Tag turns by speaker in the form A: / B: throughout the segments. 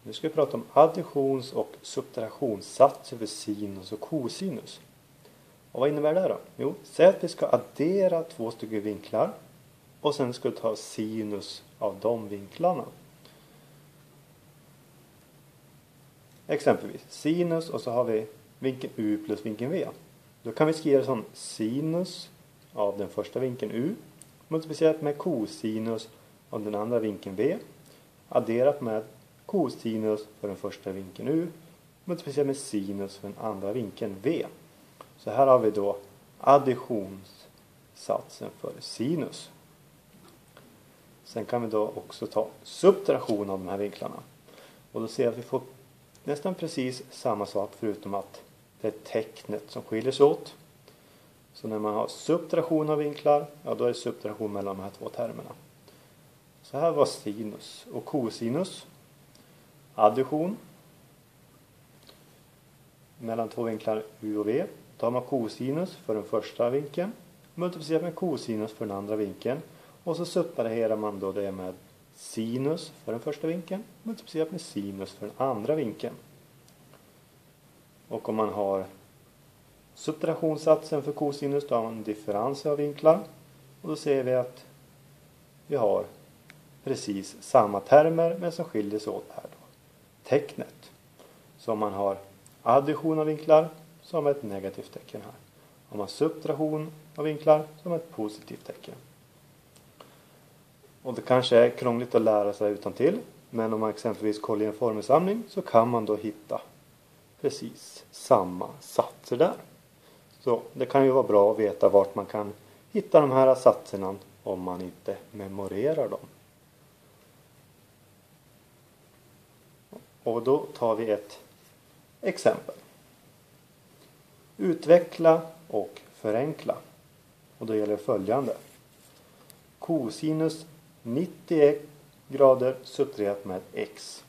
A: Nu ska vi prata om additions- och subtrahenssatser för sinus och kosinus. Och vad innebär det då? Jo, säg att vi ska addera två stycken vinklar och sen ska vi ta sinus av de vinklarna. Exempelvis sinus och så har vi vinkeln U plus vinkeln V. Då kan vi skriva som sinus av den första vinkeln U multiplicerat med kosinus av den andra vinkeln V adderat med kosinus för den första vinkeln U multiplicerat med sinus för den andra vinkeln V. Så här har vi då additionssatsen för sinus. Sen kan vi då också ta subtraktion av de här vinklarna. Och då ser vi att vi får nästan precis samma sak förutom att det är tecknet som skiljer sig åt. Så när man har subtraktion av vinklar, ja då är det subtraktion mellan de här två termerna. Så här var sinus och kosinus. Addition mellan två vinklar U och V. Då har man kosinus för den första vinkeln multiplicerat med kosinus för den andra vinkeln. Och så subtraherar man då det med sinus för den första vinkeln multiplicerat med sinus för den andra vinkeln. Och om man har subtrahenssatsen för kosinus då har man differens av vinklar. Och då ser vi att vi har precis samma termer men som skiljer sig åt här då. Tecknet. Så om man har addition av vinklar så har man ett negativt tecken här. Om man subtraktion av vinklar så har man ett positivt tecken. Och det kanske är krångligt att lära sig utantill. Men om man exempelvis kollar i en formelsamling så kan man då hitta precis samma satser där. Så det kan ju vara bra att veta vart man kan hitta de här satserna om man inte memorerar dem. Och då tar vi ett exempel. Utveckla och förenkla. Och då gäller det följande. Kosinus 90 grader subtraherat med x.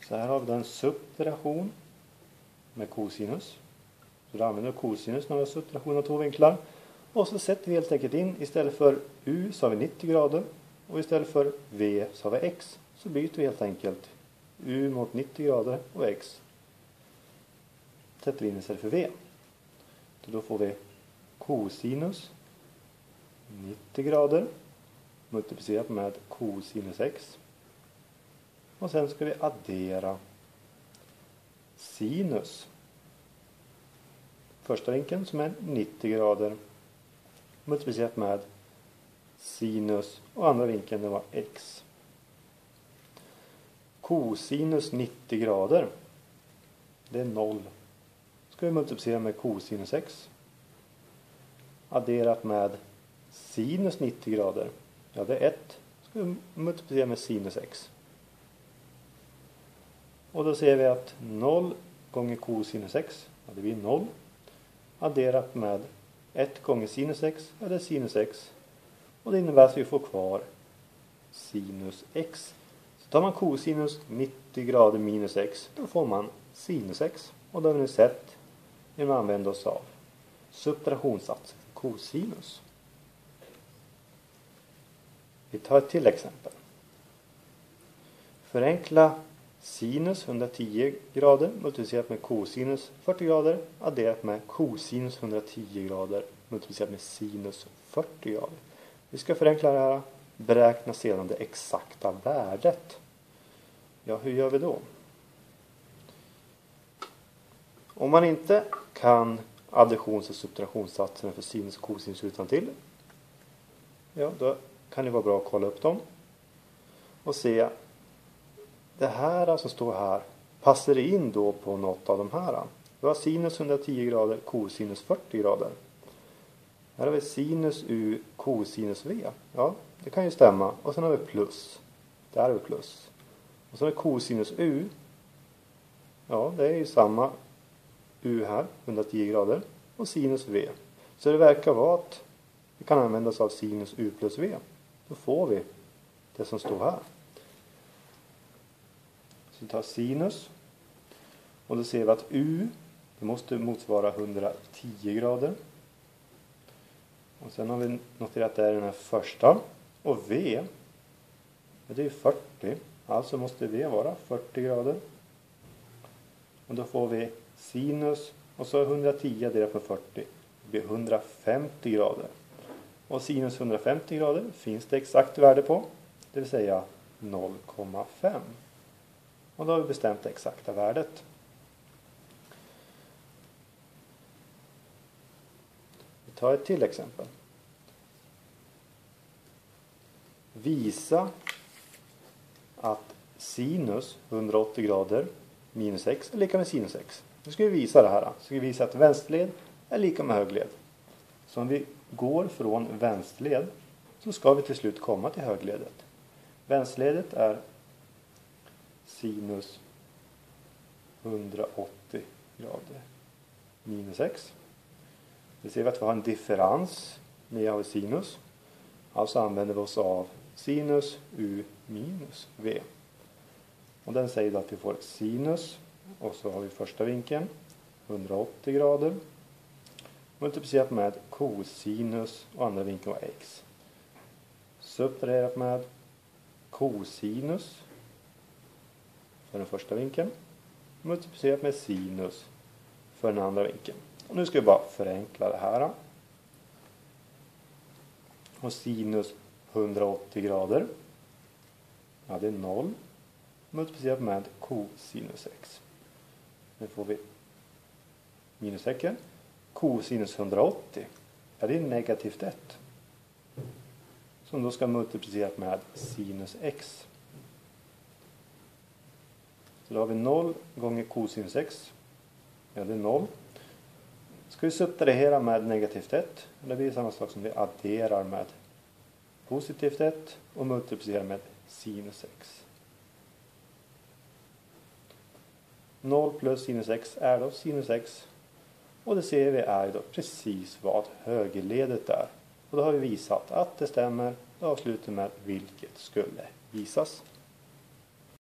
A: Så här har vi då en subtraktion med kosinus. Så då använder vi kosinus när vi har subtraktion av två vinklar. Och så sätter vi helt enkelt in istället för U så har vi 90 grader. Och istället för V så har vi x. Så byter vi helt enkelt U mot 90 grader och x. Sätter vi in istället för V. Så då får vi kosinus 90 grader multiplicerat med kosinus x. Och sen ska vi addera sinus. Första vinkeln som är 90 grader multiplicerat med sinus och andra vinkeln det var x. Kosinus 90 grader det är 0. Ska vi multiplicera med kosinus x. Adderat med sinus 90 grader. Ja, det är 1. Ska vi multiplicera med sinus x. Och då ser vi att 0 gånger kosinus x. Ja, det blir 0. Adderat med 1 gånger sinus x. Ja, det är sinus x. Och det innebär att vi får kvar sinus x. Så tar man kosinus 90 grader minus x. Då får man sinus x. Och då har vi nu sett hur man använder oss av subtrahenssatsen för kosinus. Vi tar ett till exempel. Förenkla sinus 110 grader multiplicerat med kosinus 40 grader adderat med kosinus 110 grader multiplicerat med sinus 40 grader. Vi ska förenkla det här. Beräkna sedan det exakta värdet. Ja, hur gör vi då? Om man inte kan additions- och subtrahenssatserna för sinus och kosinus utantill. Ja, då kan det vara bra att kolla upp dem. Och se. Det här som står här. Passar det in då på något av de här? Vi har sinus 110 grader, kosinus 40 grader. Här har vi sinus U, kosinus V. Ja, det kan ju stämma. Och sen har vi plus. Där har vi plus. Och så har vi kosinus U. Ja, det är ju samma U här, 110 grader. Och sinus V. Så det verkar vara att vi kan använda oss av sinus U plus V. Då får vi det som står här. Så vi tar sinus. Och då ser vi att U det måste motsvara 110 grader. Och sen har vi noterat att det är den här första. Och V det är 40. Alltså måste V vara 40 grader. Och då får vi sinus och så 110 delat med 40. Det blir 150 grader. Och sinus 150 grader finns det exakt värde på. Det vill säga 0,5. Och då har vi bestämt det exakta värdet. Vi tar ett till exempel. Visa att sinus 180 grader minus x är lika med sinus x. Nu ska vi visa det här. Så ska vi visa att vänsterled är lika med högerled. Så om vi går från vänsterled så ska vi till slut komma till högerledet. Vänsterledet är sinus 180 grader minus x. Vi ser att vi har en differens med av sinus. Alltså använder vi oss av sinus u minus v. Och den säger då att vi får sinus och så har vi första vinkeln 180 grader multiplicerat med cosinus och andra vinkeln var x. Subtraherat med cosinus för den första vinkeln multiplicerat med sinus för den andra vinkeln. Och nu ska vi bara förenkla det här. Och sinus 180 grader. Ja, det är 0. Multiplicerat med cosinus x. Nu får vi minus x. Cosinus 180. Ja, det är negativt 1. Som då ska multiplicerat med sinus x. Så då har vi 0 gånger cosinus x. Ja, det är 0. Ska vi subtrahera med negativt 1. Det blir samma sak som vi adderar med positivt 1 och multiplicerar med sinus x. 0 plus sinus x är då sinus x. Och det ser vi är då precis vad högerledet är. Och då har vi visat att det stämmer. Det avslutar med vilket skulle visas.